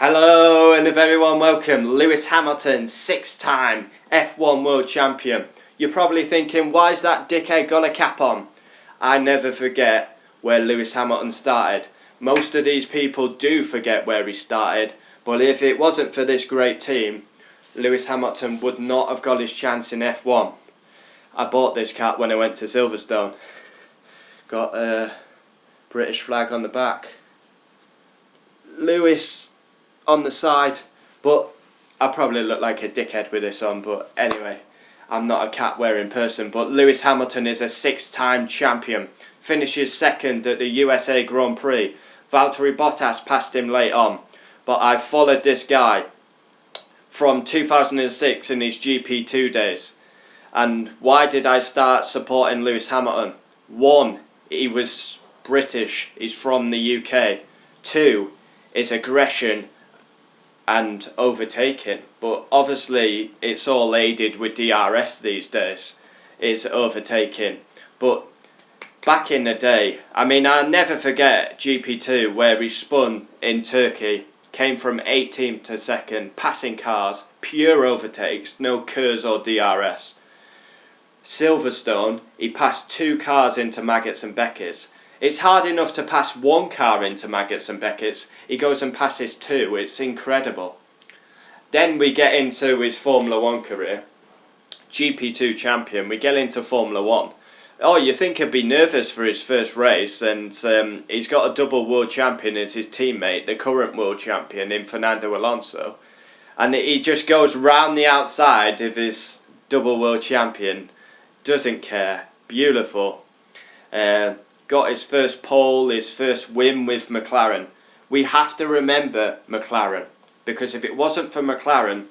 Hello and a very warm welcome. Lewis Hamilton, 6-time F1 World Champion. You're probably thinking, why is that dickhead got a cap on? I never forget where Lewis Hamilton started. Most of these people do forget where he started, but if it wasn't for this great team, Lewis Hamilton would not have got his chance in F1. I bought this cap when I went to Silverstone. Got a British flag on the back. Lewis on the side, but I probably look like a dickhead with this on, but anyway, I'm not a cap wearing person. But Lewis Hamilton is a 6-time champion, finishes second at the USA Grand Prix. Valtteri Bottas passed him late on, but I followed this guy from 2006 in his GP2 days. And why did I start supporting Lewis Hamilton? 1, he was British, he's from the UK. 2, his aggression and overtaking, but obviously it's all aided with DRS these days, is overtaking. But back in the day, I mean, I'll never forget GP2 where he spun in Turkey, came from 18th to 2nd, passing cars, pure overtakes, no KERS or DRS. Silverstone, he passed 2 cars into Maggots and Beckett's. It's hard enough to pass 1 car into Maggots and Beckett's. He goes and passes 2. It's incredible. Then we get into his Formula 1 career. GP2 champion. We get into Formula 1. Oh, you think he'd be nervous for his first race, and he's got a double world champion as his teammate, the current world champion in Fernando Alonso. And he just goes round the outside of his double world champion. Doesn't care. Beautiful. Got his first pole, his first win with McLaren. We have to remember McLaren, because if it wasn't for McLaren,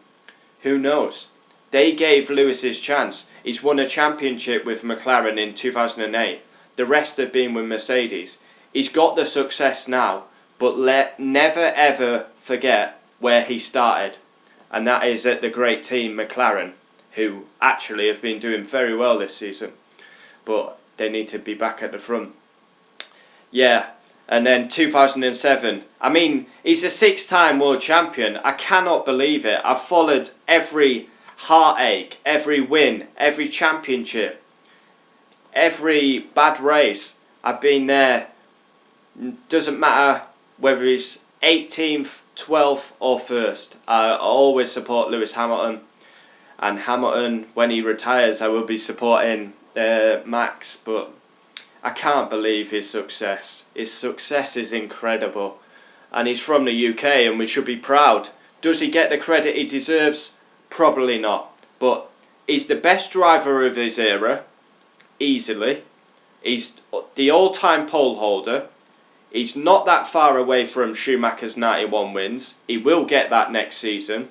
who knows? They gave Lewis his chance. He's won a championship with McLaren in 2008. The rest have been with Mercedes. He's got the success now, but never ever forget where he started. And that is at the great team McLaren, who actually have been doing very well this season. But they need to be back at the front. Yeah, and then 2007. I mean, he's a 6-time world champion. I cannot believe it. I've followed every heartache, every win, every championship, every bad race. I've been there. Doesn't matter whether he's 18th, 12th or 1st. I always support Lewis Hamilton. And Hamilton, when he retires, I will be supporting Max, but I can't believe his success. His success is incredible. And he's from the UK and we should be proud. Does he get the credit he deserves? Probably not. But he's the best driver of his era, easily. He's the all-time pole holder. He's not that far away from Schumacher's 91 wins. He will get that next season.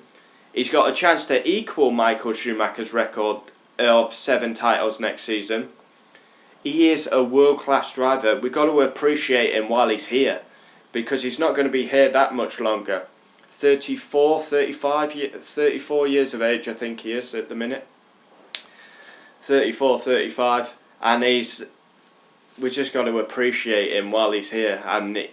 He's got a chance to equal Michael Schumacher's record of 7 titles next season. He is a world-class driver. We've got to appreciate him while he's here, because he's not going to be here that much longer. 34 years of age, I think he is at the minute. 34, 35. And we just got to appreciate him while he's here. And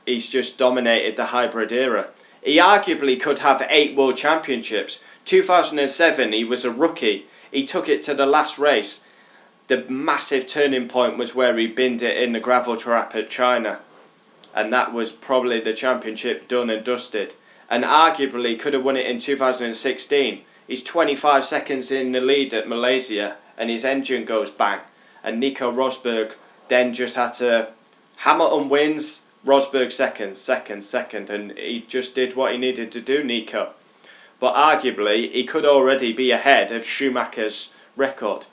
he's just dominated the hybrid era. He arguably could have 8 world championships. 2007, he was a rookie. He took it to the last race. The massive turning point was where he binned it in the gravel trap at China. And that was probably the championship done and dusted. And arguably could have won it in 2016. He's 25 seconds in the lead at Malaysia and his engine goes bang. And Nico Rosberg then just had to... Hamilton wins, Rosberg second, and he just did what he needed to do, Nico. But arguably, he could already be ahead of Schumacher's record.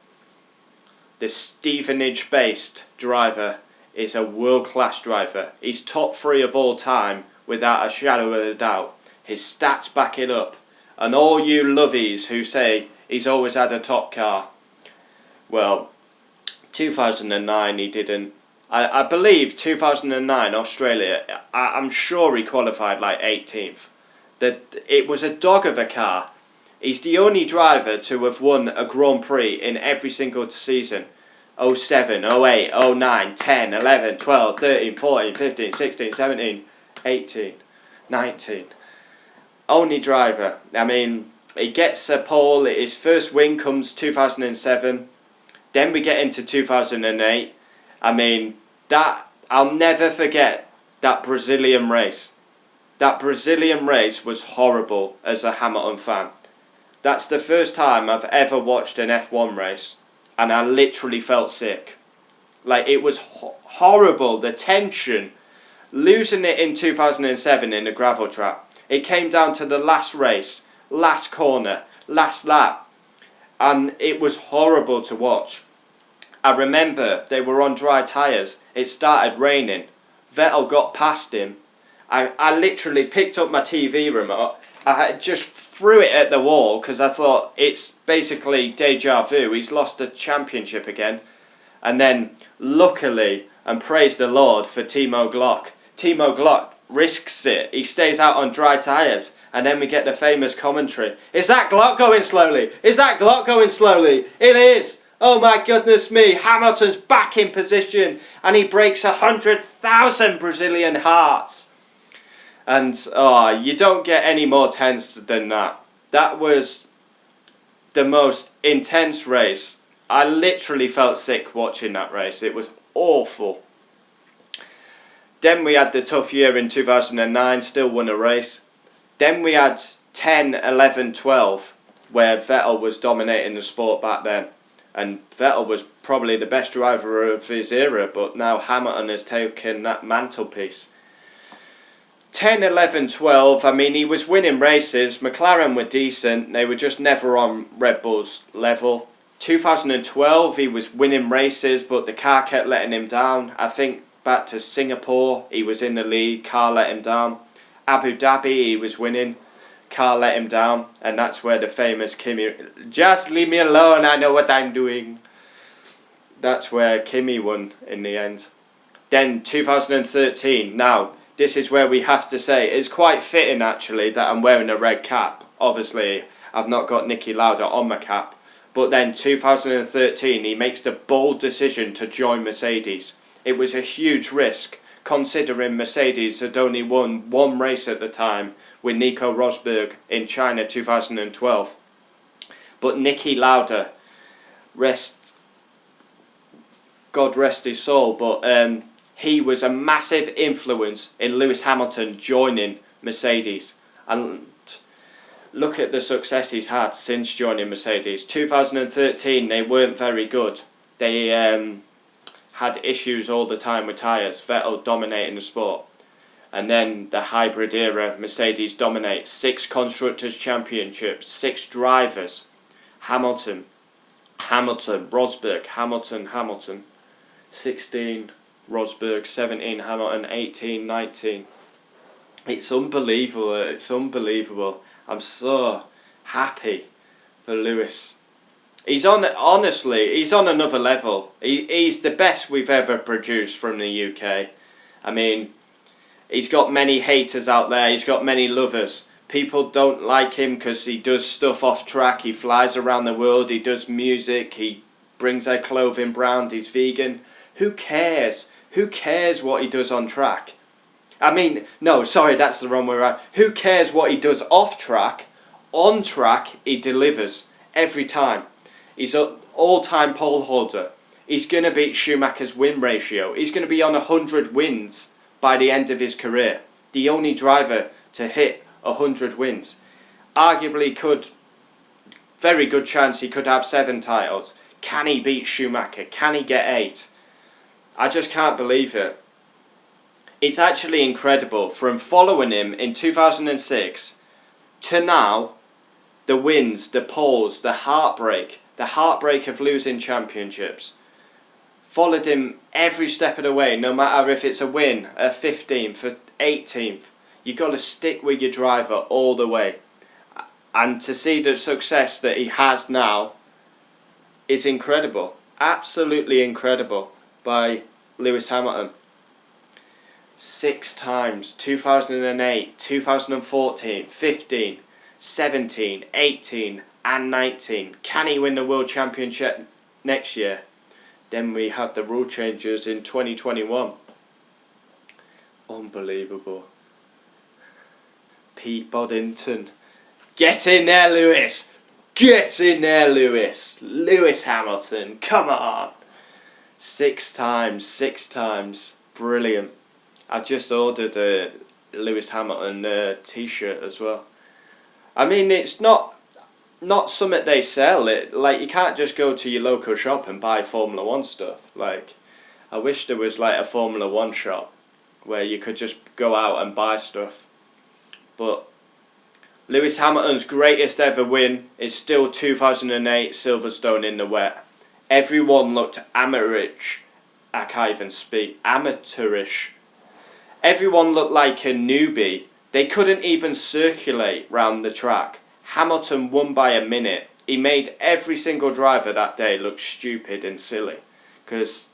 The Stevenage-based driver is a world-class driver. He's top 3 of all time, without a shadow of a doubt. His stats back it up. And all you lovies who say he's always had a top car, well, 2009 he didn't. I believe 2009 Australia, I'm sure he qualified like 18th. It was a dog of a car. He's the only driver to have won a Grand Prix in every single season. 07, 08, 09, 10, 11, 12, 13, 14, 15, 16, 17, 18, 19. Only driver. I mean, he gets a pole. His first win comes 2007. Then we get into 2008. I mean, that I'll never forget that Brazilian race. That Brazilian race was horrible as a Hamilton fan. That's the first time I've ever watched an F1 race, and I literally felt sick. Like, it was horrible, the tension. Losing it in 2007 in a gravel trap. It came down to the last race, last corner, last lap, and it was horrible to watch. I remember they were on dry tyres. It started raining. Vettel got past him. I literally picked up my TV remote. I just threw it at the wall because I thought it's basically deja vu. He's lost the championship again. And then, luckily, and praise the Lord for Timo Glock. Timo Glock risks it. He stays out on dry tyres. And then we get the famous commentary. Is that Glock going slowly? Is that Glock going slowly? It is. Oh my goodness me. Hamilton's back in position. And he breaks 100,000 Brazilian hearts. And you don't get any more tense than that. That was the most intense race. I literally felt sick watching that race. It was awful. Then we had the tough year in 2009, still won a race. Then we had 10, 11, 12, where Vettel was dominating the sport back then. And Vettel was probably the best driver of his era, but now Hamilton has taken that mantelpiece. 10, 11, 12, I mean, he was winning races. McLaren were decent. They were just never on Red Bull's level. 2012, he was winning races, but the car kept letting him down. I think back to Singapore, he was in the lead, car let him down. Abu Dhabi, he was winning, car let him down. And that's where the famous Kimi, just leave me alone, I know what I'm doing. That's where Kimi won in the end. Then 2013, now, this is where we have to say, it's quite fitting actually that I'm wearing a red cap. Obviously, I've not got Niki Lauda on my cap. But then 2013, he makes the bold decision to join Mercedes. It was a huge risk, considering Mercedes had only won one race at the time with Nico Rosberg in China 2012. But Niki Lauda, God rest his soul, but he was a massive influence in Lewis Hamilton joining Mercedes. And look at the success he's had since joining Mercedes. 2013, they weren't very good. They had issues all the time with tyres. Vettel dominating the sport. And then the hybrid era, Mercedes dominates. 6 Constructors' Championships, 6 drivers. Hamilton, Rosberg, Hamilton. 16... Rosberg, 17, Hamilton, 18, 19. It's unbelievable. I'm so happy for Lewis. He's on another level. He's the best we've ever produced from the UK. I mean, he's got many haters out there, he's got many lovers. People don't like him because he does stuff off track, he flies around the world, he does music, he brings their clothing brand, he's vegan. Who cares? Who cares what he does on track? I mean, no, sorry, that's the wrong way around. Who cares what he does off track? On track, he delivers every time. He's an all-time pole holder. He's going to beat Schumacher's win ratio. He's going to be on 100 wins by the end of his career. The only driver to hit 100 wins. Arguably very good chance he could have 7 titles. Can he beat Schumacher? Can he get 8? I just can't believe it. It's actually incredible. From following him in 2006 to now, the wins, the poles, the heartbreak of losing championships. Followed him every step of the way, no matter if it's a win, a 15th, a 18th. You've got to stick with your driver all the way. And to see the success that he has now is incredible. Absolutely incredible. By Lewis Hamilton. 6 times, 2008, 2014, 15, 17, 18 and 19. Can he win the World Championship next year? Then we have the rule changes in 2021. Unbelievable. Pete Boddington. Get in there, Lewis! Get in there, Lewis! Lewis Hamilton, come on! 6 times. Brilliant. I've just ordered a Lewis Hamilton t-shirt as well. I mean, it's not something they sell. Like, you can't just go to your local shop and buy Formula 1 stuff. Like, I wish there was like a Formula 1 shop where you could just go out and buy stuff. But Lewis Hamilton's greatest ever win is still 2008 Silverstone in the wet. Everyone looked amateurish. I can't even speak. Amateurish. Everyone looked like a newbie. They couldn't even circulate round the track. Hamilton won by a minute. He made every single driver that day look stupid and silly, because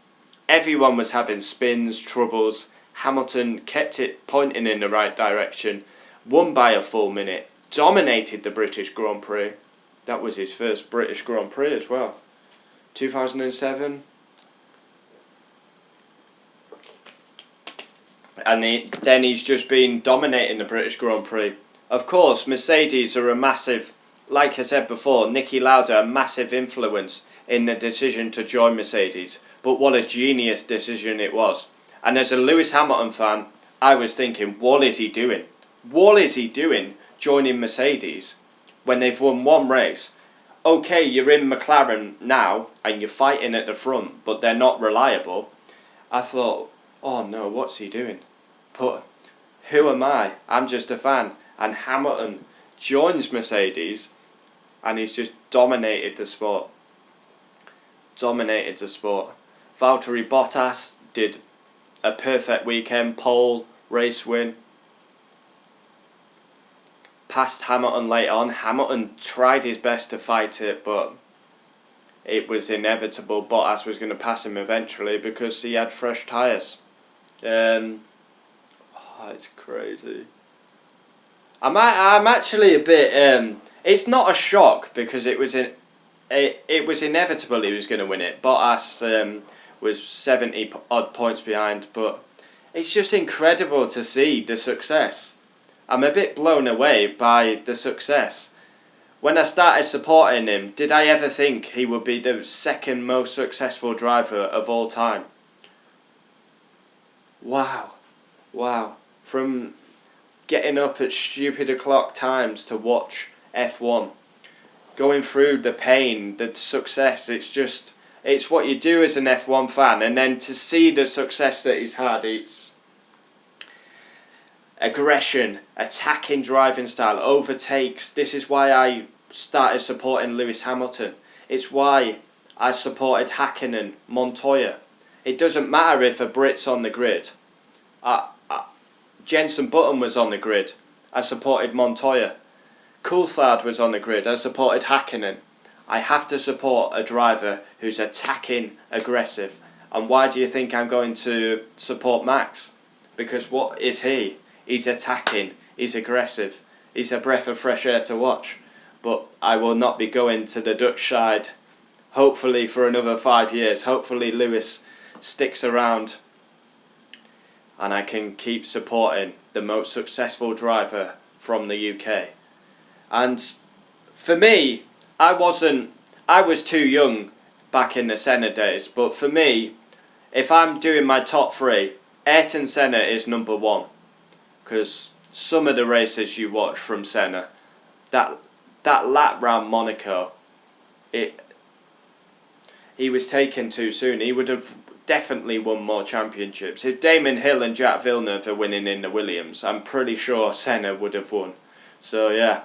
everyone was having spins, troubles. Hamilton kept it pointing in the right direction, won by a full minute, dominated the British Grand Prix. That was his first British Grand Prix as well. 2007. And then he's just been dominating the British Grand Prix. Of course, Mercedes are a massive, like I said before, Niki Lauda, a massive influence in the decision to join Mercedes. But what a genius decision it was. And as a Lewis Hamilton fan, I was thinking, what is he doing? What is he doing joining Mercedes when they've won one race? Okay, you're in McLaren now and you're fighting at the front, but they're not reliable. I thought, oh no, what's he doing? But who am I? I'm just a fan. And Hamilton joins Mercedes and he's just dominated the sport. Dominated the sport. Valtteri Bottas did a perfect weekend, pole, race win. Passed Hamilton late on. Hamilton tried his best to fight it, but it was inevitable. Bottas was going to pass him eventually because he had fresh tyres. It's crazy. I'm actually a bit. It's not a shock because it was inevitable he was going to win it. Bottas was 70 odd points behind, but it's just incredible to see the success. I'm a bit blown away by the success. When I started supporting him, did I ever think he would be the second most successful driver of all time? Wow. From getting up at stupid o'clock times to watch F1, going through the pain, the success, it's what you do as an F1 fan, and then to see the success that he's had, it's aggression, attacking driving style, overtakes. This is why I started supporting Lewis Hamilton. It's why I supported Hakkinen, Montoya. It doesn't matter if a Brit's on the grid. Jenson Button was on the grid. I supported Montoya. Coulthard was on the grid. I supported Hakkinen. I have to support a driver who's attacking, aggressive. And why do you think I'm going to support Max? Because what is he? He's attacking. He's aggressive. He's a breath of fresh air to watch. But I will not be going to the Dutch side, hopefully for another 5 years. Hopefully Lewis sticks around and I can keep supporting the most successful driver from the UK. And for me, I was too young back in the Senna days, but for me, if I'm doing my top 3, Ayrton Senna is number 1. Because some of the races you watch from Senna, that lap round Monaco, he was taken too soon. He would have definitely won more championships. If Damon Hill and Jack Villeneuve are winning in the Williams, I'm pretty sure Senna would have won. So yeah,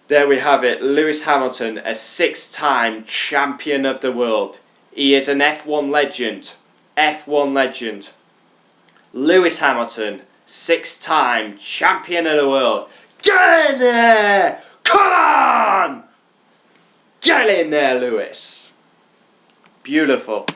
there we have it. Lewis Hamilton, a 6-time champion of the world. He is an F1 legend. F1 legend. Lewis Hamilton, 6-time champion of the world. Get in there! Come on! Get in there, Lewis. Beautiful.